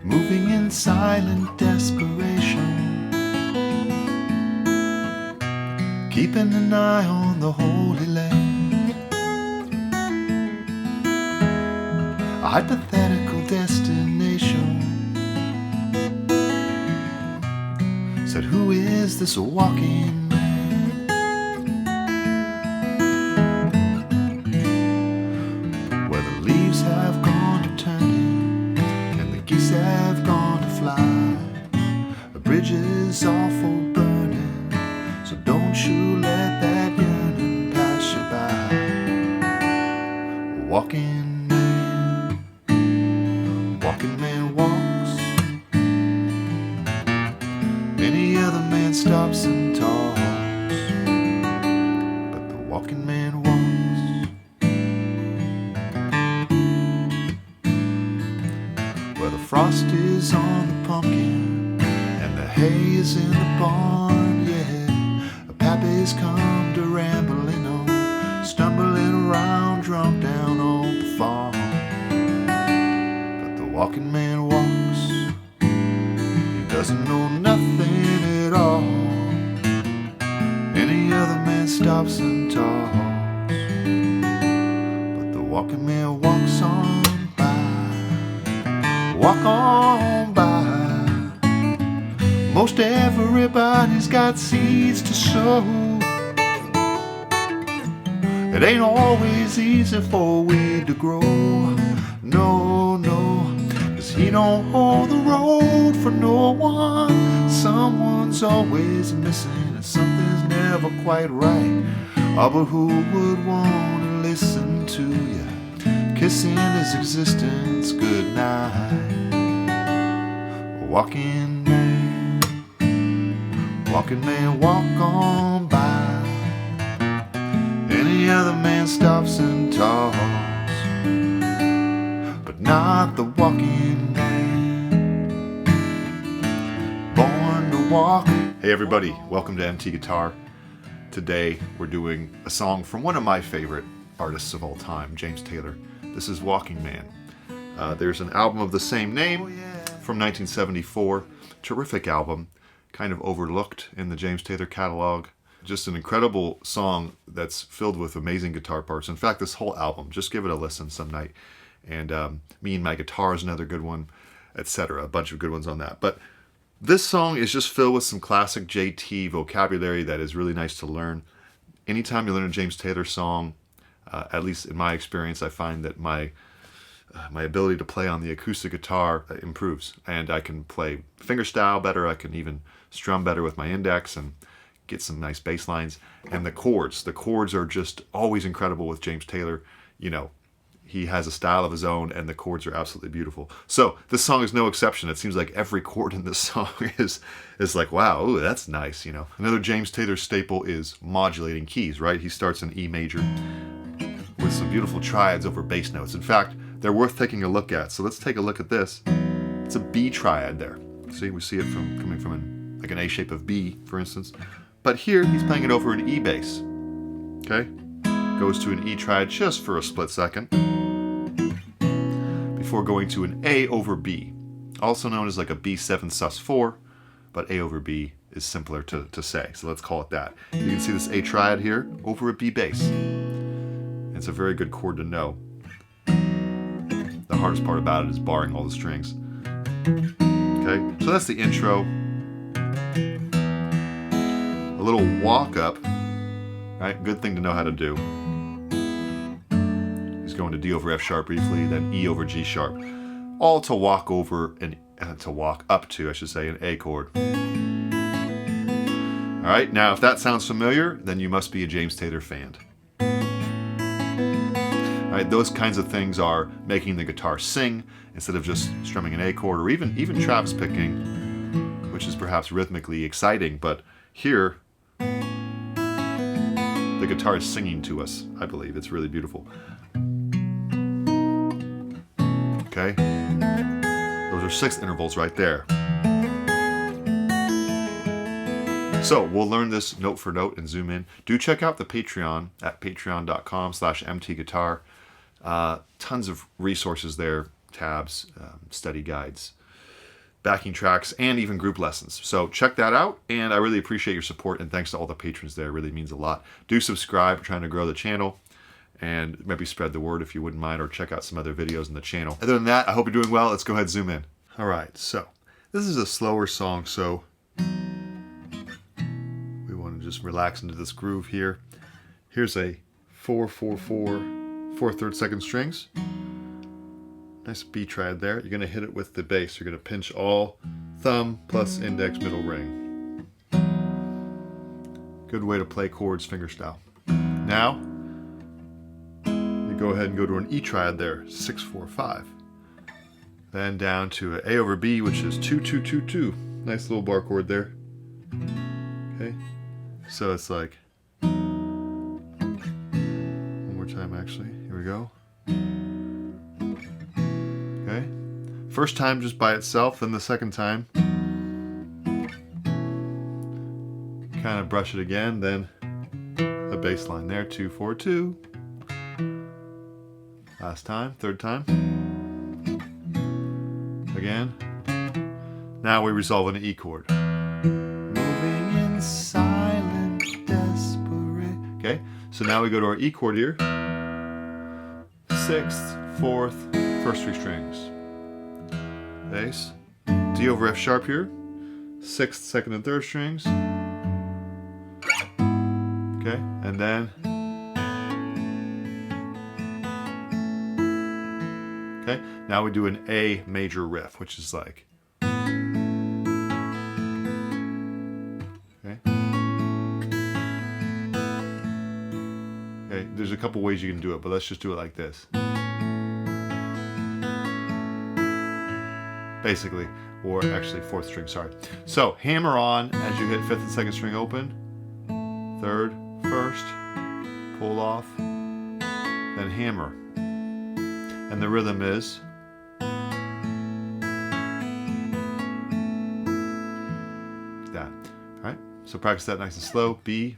moving in silent desperation, keeping an eye on the Holy Land, a hypothetical destination. Said, who is this walking man? Where the leaves have gone to turning and the geese have gone to fly, the bridges are for burning, so don't you let that yearning pass you by. Walking man walks, any other man stops and talks, but the walking man walks. Where the frost is on the pumpkin and the hay is in the barn, yeah, pappy's come to rambling on, stumbling around drunk down on the farm. But the walking man walks, he doesn't know nothing at all. Any other man stops and talks, but the walking man walks on by. Walk on by. Most everybody's got seeds to sow. It ain't always easy for a weed to grow. No, no, 'cause he don't hold the road for no one. Someone's always missing and something's never quite right. Oh, but who would want to listen to you kissing his existence goodnight? Walking man, walk on by. Any other man stops and talks, but not the walking man, born to walk. Hey everybody, welcome to MT Guitar. Today we're doing a song from one of my favorite artists of all time, James Taylor. This is Walking Man. There's an album of the same name from 1974, terrific album, kind of overlooked in the James Taylor catalog. Just an incredible song that's filled with amazing guitar parts. In fact, this whole album, just give it a listen some night. And Me and My Guitar is another good one, etc. A bunch of good ones on that. But this song is just filled with some classic JT vocabulary that is really nice to learn. Anytime you learn a James Taylor song, at least in my experience, I find that my ability to play on the acoustic guitar improves. And I can play fingerstyle better. I can even strum better with my index and get some nice bass lines. And the chords are just always incredible with James Taylor. You know, he has a style of his own and the chords are absolutely beautiful. So this song is no exception. It seems like every chord in this song is like, wow, ooh, that's nice, you know. Another James Taylor staple is modulating keys, right? He starts in E major with some beautiful triads over bass notes. In fact, they're worth taking a look at. So let's take a look at this. It's a B triad there. See, we see it coming from like an A shape of B, for instance. But here, he's playing it over an E bass. Okay? Goes to an E triad just for a split second before going to an A over B, also known as like a B7 sus4, but A over B is simpler to say, so let's call it that. You can see this A triad here over a B bass. It's a very good chord to know. The hardest part about it is barring all the strings. Okay, so that's the intro. A little walk up, right? Good thing to know how to do. He's going to D over F sharp briefly, then E over G sharp, all to walk over and to walk up to, I should say, an A chord. All right, now if that sounds familiar, then you must be a James Taylor fan. All right, those kinds of things are making the guitar sing instead of just strumming an A chord, or even Travis picking, which is perhaps rhythmically exciting, but here the guitar is singing to us, I believe. It's really beautiful. Okay? Those are 6 intervals right there. So we'll learn this note for note and zoom in. Do check out the Patreon at patreon.com/mtguitar. Tons of resources there, tabs, study guides, backing tracks, and even group lessons. So check that out, and I really appreciate your support, and thanks to all the patrons there. It really means a lot. Do subscribe. We're trying to grow the channel, and maybe spread the word if you wouldn't mind, or check out some other videos in the channel. Other than that, I hope you're doing well. Let's go ahead and zoom in. All right, so this is a slower song, so we want to just relax into this groove here. Here's a 4/4/4 4/3 second strings. Nice B triad there. You're going to hit it with the bass. You're going to pinch all thumb plus index middle ring. Good way to play chords fingerstyle. Now, you go ahead and go to an E triad there, 6/4/5. Then down to an A over B, which is 2/2/2/2. Nice little bar chord there. Okay, so it's like, one more time actually. Here we go. Okay, first time just by itself, then the second time kind of brush it again, then a bass line there, 2/4/2. Last time, third time. Again. Now we resolve an E chord. Moving in silent desperate. Okay, so now we go to our E chord here. 6th, 4th, first 3 strings. Bass. D over F sharp here. 6th, 2nd, and 3rd strings. Okay, and then. Okay, now we do an A major riff, which is like. Okay. Okay, there's a couple ways you can do it, but let's just do it like this. Basically, or actually 4th string, sorry. So hammer on as you hit 5th and 2nd string open, 3rd, 1st, pull off, then hammer. And the rhythm is that. All right, so practice that nice and slow. B,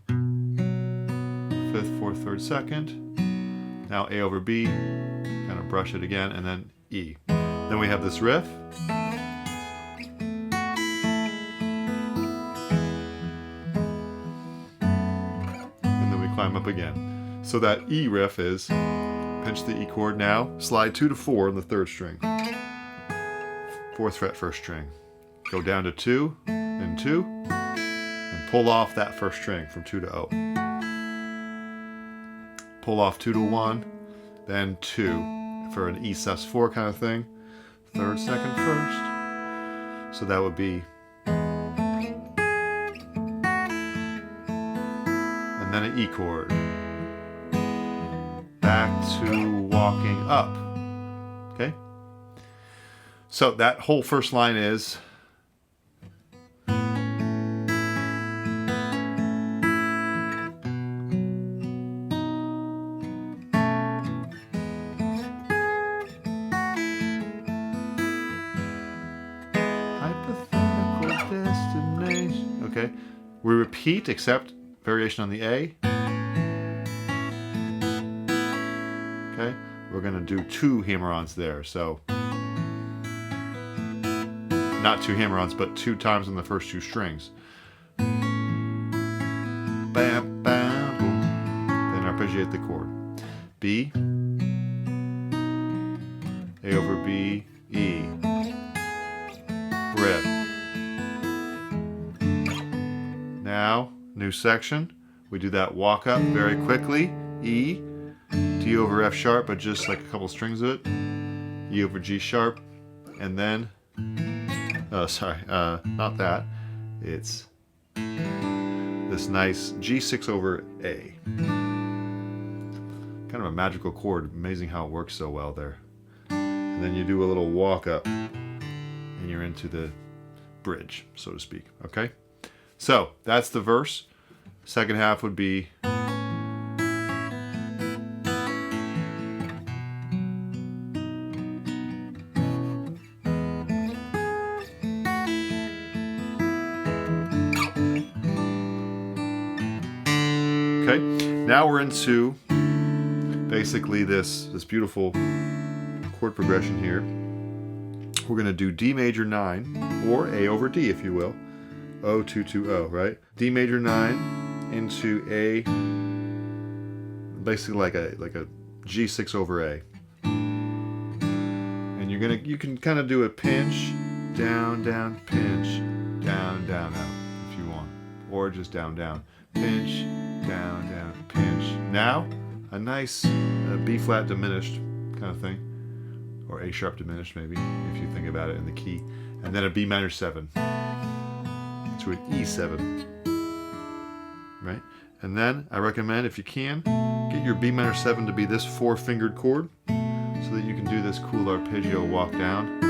5th, 4th, 3rd, 2nd. Now A over B, kind of brush it again, and then E. Then we have this riff. And then we climb up again. So that E riff is, pinch the E chord now, slide 2 to 4 on the 3rd string. 4th fret, 1st string. Go down to 2 and 2, and pull off that 1st string from 2 to O. Pull off 2 to 1, then 2 for an E sus4 kind of thing. 3rd, 2nd, 1st. So that would be, and then an E chord. Back to walking up. Okay? So that whole first line is hypothetical destination. Okay? We repeat except variation on the A. Okay, we're going to do 2 hammer-ons there, so not 2 hammer-ons, but 2 times on the first 2 strings. Bam, bam, boom. Then arpeggiate the chord. B, A over B, E, riff. Now, new section. We do that walk up very quickly. E, D over F sharp, but just like a couple strings of it. E over G sharp, and then, not that. It's this nice G6 over A. Kind of a magical chord. Amazing how it works so well there. And then you do a little walk up, and you're into the bridge, so to speak. Okay? So that's the verse. Second half would be. Okay, now we're into basically this beautiful chord progression here. We're going to do D major 9, or A over D if you will. O220, right? D major 9 into A, basically like a G6 over A. And you can kind of do a pinch, down, down, pinch, down, down, out if you want. Or just down, down, pinch, down, down, pinch. Now, a nice B flat diminished kind of thing. Or A sharp diminished maybe, if you think about it in the key. And then a B minor 7 to an E7. Right? And then I recommend, if you can, get your B minor 7 to be this 4-fingered chord so that you can do this cool arpeggio walk down.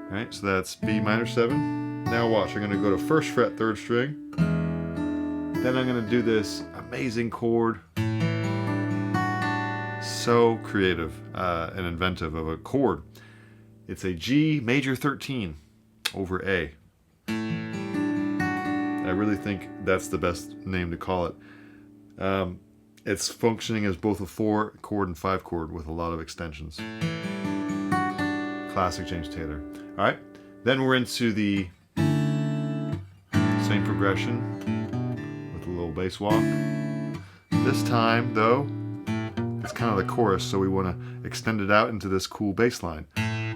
Right? So that's B minor 7. Now watch, I'm going to go to 1st fret 3rd string. Then I'm going to do this amazing chord. So creative and inventive of a chord. It's a G major 13 over A. I really think that's the best name to call it. It's functioning as both a 4 chord and 5 chord with a lot of extensions. Classic James Taylor. All right, then we're into the same progression with a little bass walk. This time, though, it's kind of the chorus, so we want to extend it out into this cool bass line.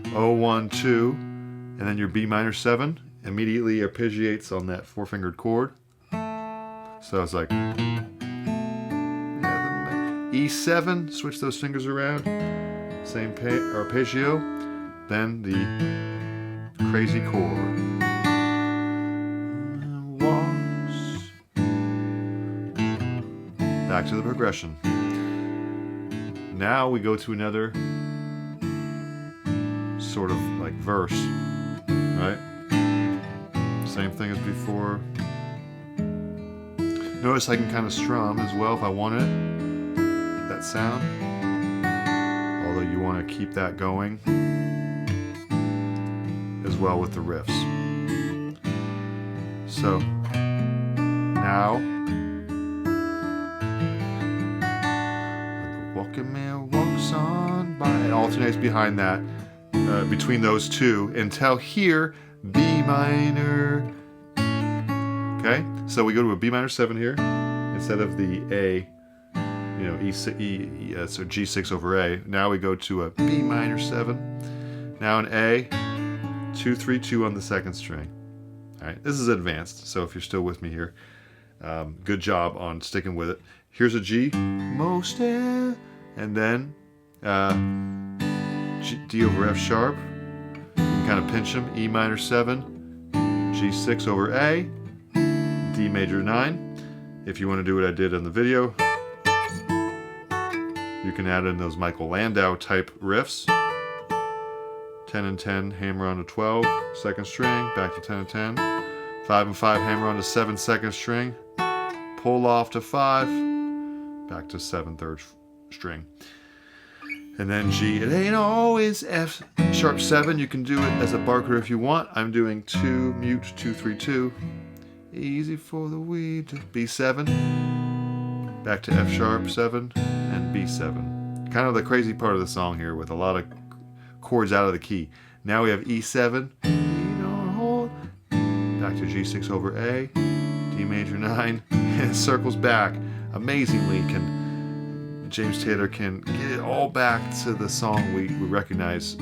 0, 1, 2, and then your B minor 7 immediately arpeggiates on that 4-fingered chord. So it's like E7, switch those fingers around, same arpeggio, then the crazy chord. Walks. Back to the progression. Now we go to another sort of like verse, right? Same thing as before. Notice I can kind of strum as well if I want it, that sound. Although you want to keep that going as well with the riffs. So now, the walking man walks on by, it alternates behind that, between those two until here, B minor. Okay, so we go to a B minor 7 here instead of the A, you know, so G6 over A. Now we go to a B minor 7. Now an A, 2, 3, 2 on the 2nd string. All right, this is advanced, so if you're still with me here, good job on sticking with it. Here's a G, most and then D over F sharp. You can kind of pinch them. E minor 7, G6 over A, D major 9. If you want to do what I did in the video, you can add in those Michael Landau type riffs. 10 and 10, hammer on to 12, 2nd string, back to 10 and 10. 5 and 5, hammer on to 7, 2nd string. Pull off to 5, back to 7, 3rd string. And then G. It ain't always F sharp 7. You can do it as a barker if you want. I'm doing 2, mute, 2, 3, 2. Easy for the weed to B7. Back to F sharp 7 and B7. Kind of the crazy part of the song here with a lot of chords out of the key. Now we have E7. Back to G6 over A. D major 9. And it circles back. Amazingly, James Taylor can get it all back to the song we recognize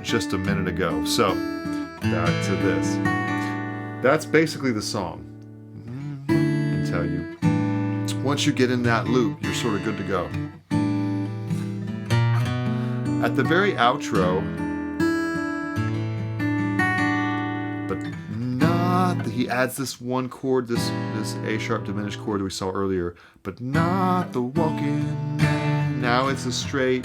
just a minute ago. So, back to this. That's basically the song. Until once you get in that loop, you're sort of good to go. At the very outro, but not, he adds this one chord, this A sharp diminished chord we saw earlier, but not the walking man. Now it's a straight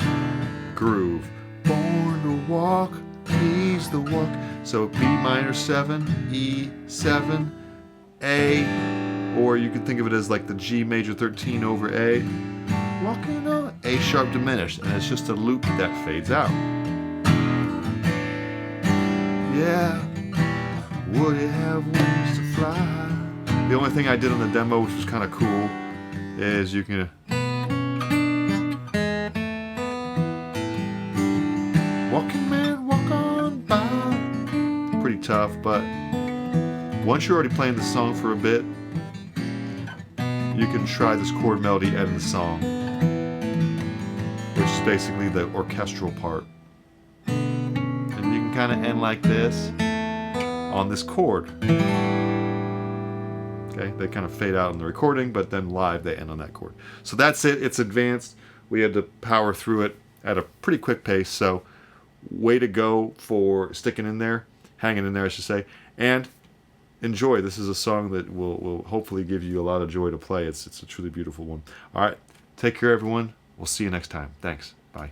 groove. Born to walk, he's the walk. So B minor 7, E7, A, or you can think of it as like the G major 13 over A. Walking on A sharp diminished, and it's just a loop that fades out. Yeah, would it have wings to fly? The only thing I did on the demo, which was kind of cool, is you can walking man, walk on by. Pretty tough, but once you're already playing the song for a bit, you can try this chord melody and the song, which is basically the orchestral part. And you can kind of end like this on this chord. Okay, they kind of fade out in the recording, but then live they end on that chord. So that's it. It's advanced. We had to power through it at a pretty quick pace. So way to go for sticking in there, hanging in there, I should say, and enjoy. This is a song that will hopefully give you a lot of joy to play. It's a truly beautiful one. All right, take care, everyone. We'll see you next time. Thanks. Bye.